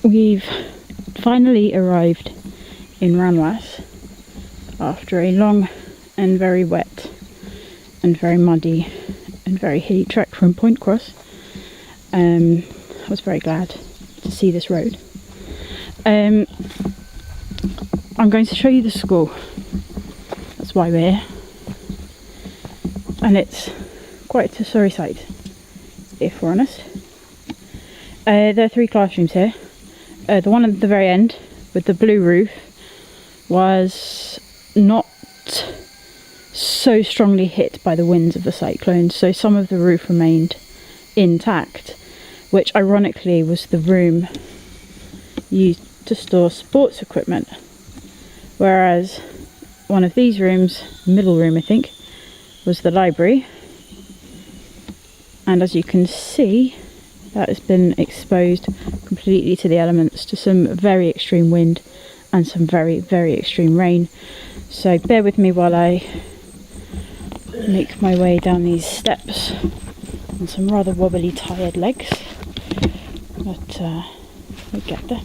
We've finally arrived in Ranwas after a long and very wet and very muddy and very hilly trek from Point Cross. I was very glad to see this road. I'm going to show you the school. That's why we're here. And it's quite a sorry sight, if we're honest. There are 3 classrooms here. The one at the very end with the blue roof was not so strongly hit by the winds of the cyclone, so some of the roof remained intact, which ironically was the room used to store sports equipment, whereas one of these rooms, middle room I think, was the library. And as you can see, that has been exposed completely to the elements, to some very extreme wind and some very, very extreme rain. So bear with me while I make my way down these steps on some rather wobbly, tired legs, but we'll get there.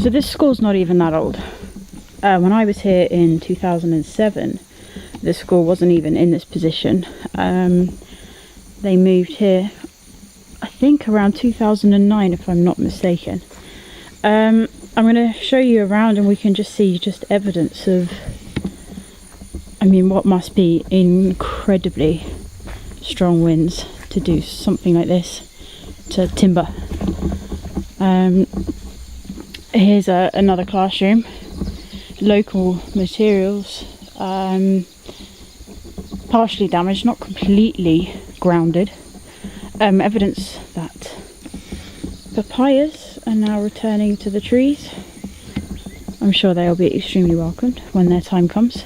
So this school's not even that old. When I was here in 2007, the school wasn't even in this position. They moved here, I think, around 2009, if I'm not mistaken. I'm going to show you around and we can just see just evidence of, I mean, what must be incredibly strong winds to do something like this to timber. Here's another classroom. Local materials, partially damaged, not completely grounded. Evidence that papayas are now returning to the trees. I'm sure they'll be extremely welcomed when their time comes.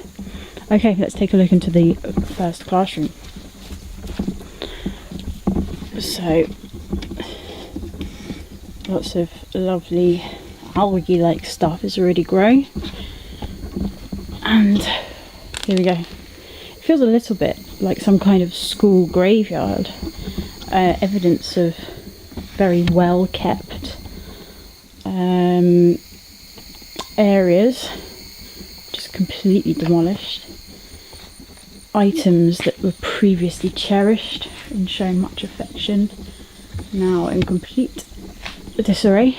Okay, let's take a look into the first classroom. So, lots of lovely algae-like stuff is already growing. And here we go. It feels a little bit like some kind of school graveyard. Evidence of very well kept areas just completely demolished. Items that were previously cherished and shown much affection now in complete disarray.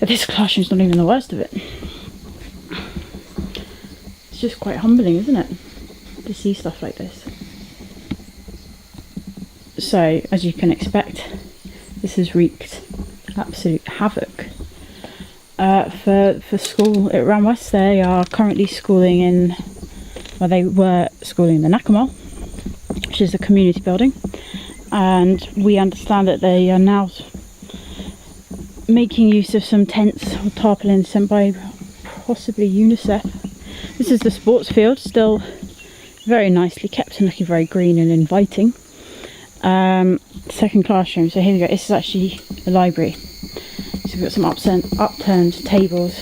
But this classroom's not even the worst of it. It's just quite humbling, isn't it, to see stuff like this. So, as you can expect, this has wreaked absolute havoc. For school at Ranwas, they are currently schooling in, well, they were schooling in the Nakamol, which is a community building, and we understand that they are now making use of some tents or tarpaulins sent by possibly UNICEF. This is the sports field, still very nicely kept and looking very green and inviting. Second classroom, so here we go. This is actually a library. So we've got some upturned tables.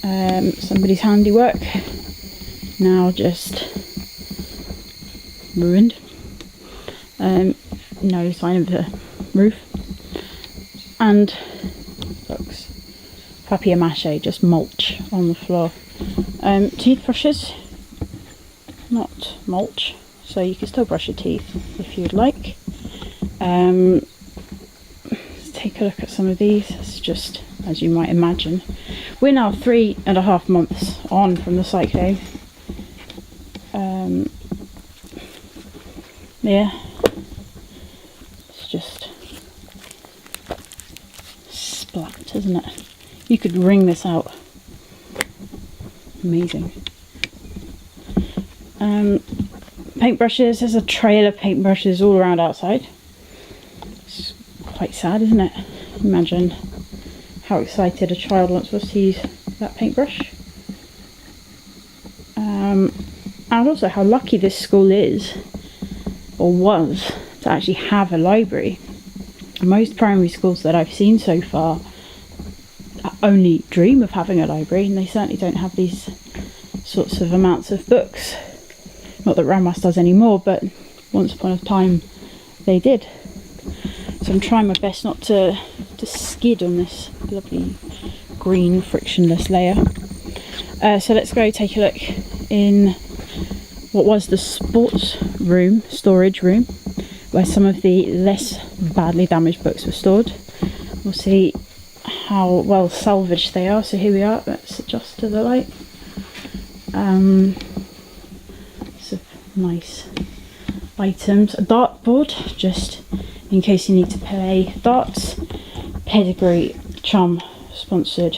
Somebody's handiwork, now just ruined. No sign of the roof. And looks papier-mâché, just mulch on the floor. Toothbrushes, not mulch, so you can still brush your teeth if you'd like. Let's take a look at some of these. It's just, as you might imagine, we're now 3.5 months on from the cyclone. Yeah, it's just splat, isn't it? You could wring this out. Amazing. Paintbrushes, there's a trail of paintbrushes all around outside. It's quite sad, isn't it? Imagine how excited a child once was to use that paintbrush. And also how lucky this school is, or was, to actually have a library. Most primary schools that I've seen so far only dream of having a library, and they certainly don't have these sorts of amounts of books. Not that Ranwas does anymore, but once upon a time they did. So I'm trying my best not to skid on this lovely green frictionless layer. So let's go take a look in what was the sports room, storage room, where some of the less badly damaged books were stored. We'll see how well salvaged they are. So here we are. Let's adjust to the light. Some nice items. A dartboard, just in case you need to play darts. Pedigree Chum sponsored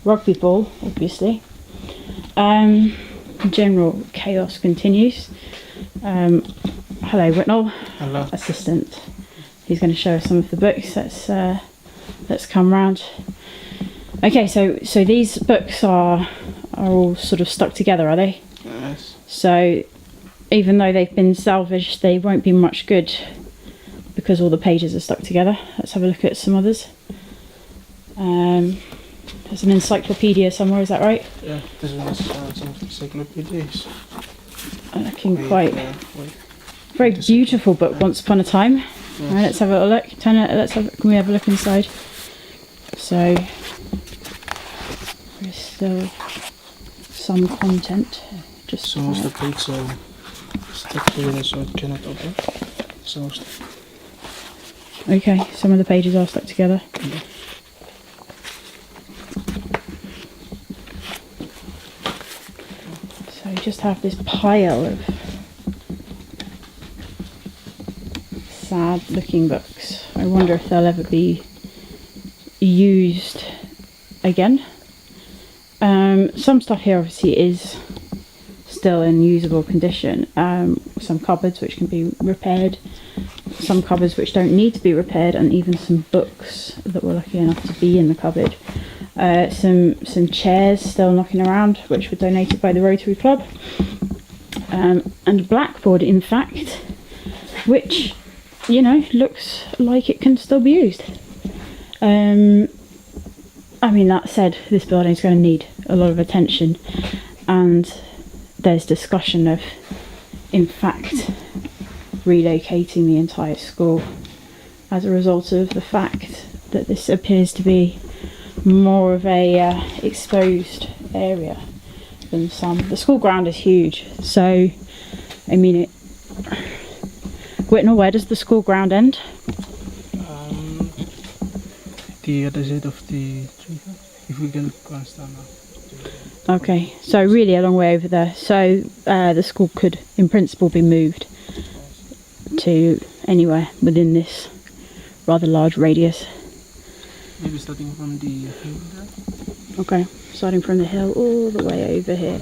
rugby ball, obviously. General chaos continues. Hello, Whitnell. Hello. Assistant. He's going to show us some of the books. Let's come round. Okay, so these books are all sort of stuck together, are they? Yes. So even though they've been salvaged, they won't be much good because all the pages are stuck together. Let's have a look at some others. There's an encyclopedia somewhere, is that right? Yeah, this one is some encyclopedias. Looking quite very beautiful book. Once Upon a Time. Yes. Right, let's have a look. Can we have a look inside? So there's still some content. Just some of the pages are stuck together, so it cannot open. Okay, some of the pages are stuck together. Yeah. So you just have this pile of sad looking books. I wonder if they'll ever be used again. Some stuff here obviously is still in usable condition. Some cupboards which can be repaired, some cupboards which don't need to be repaired, and even some books that were lucky enough to be in the cupboard. Some chairs still knocking around which were donated by the Rotary Club, and a blackboard in fact which, you know, looks like it can still be used. I mean, that said, this building is going to need a lot of attention, and there's discussion of in fact relocating the entire school as a result of the fact that this appears to be more of a exposed area than some. The school ground is huge, so I mean, Whitnell, where does the school ground end? The other side of the tree. If we can glance down now. Okay, so really a long way over there. So the school could, in principle, be moved to anywhere within this rather large radius. Maybe starting from the hill there. Okay, starting from the hill all the way over here.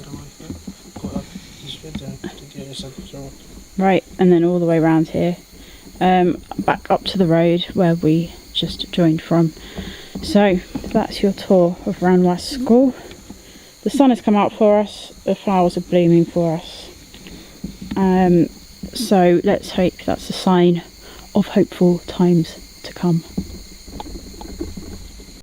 Go up this way, then to the other side of the road. Right, and then all the way around here, back up to the road where we just joined from. So that's your tour of Ranwas School. The sun has come out for us, the flowers are blooming for us. So let's hope that's a sign of hopeful times to come.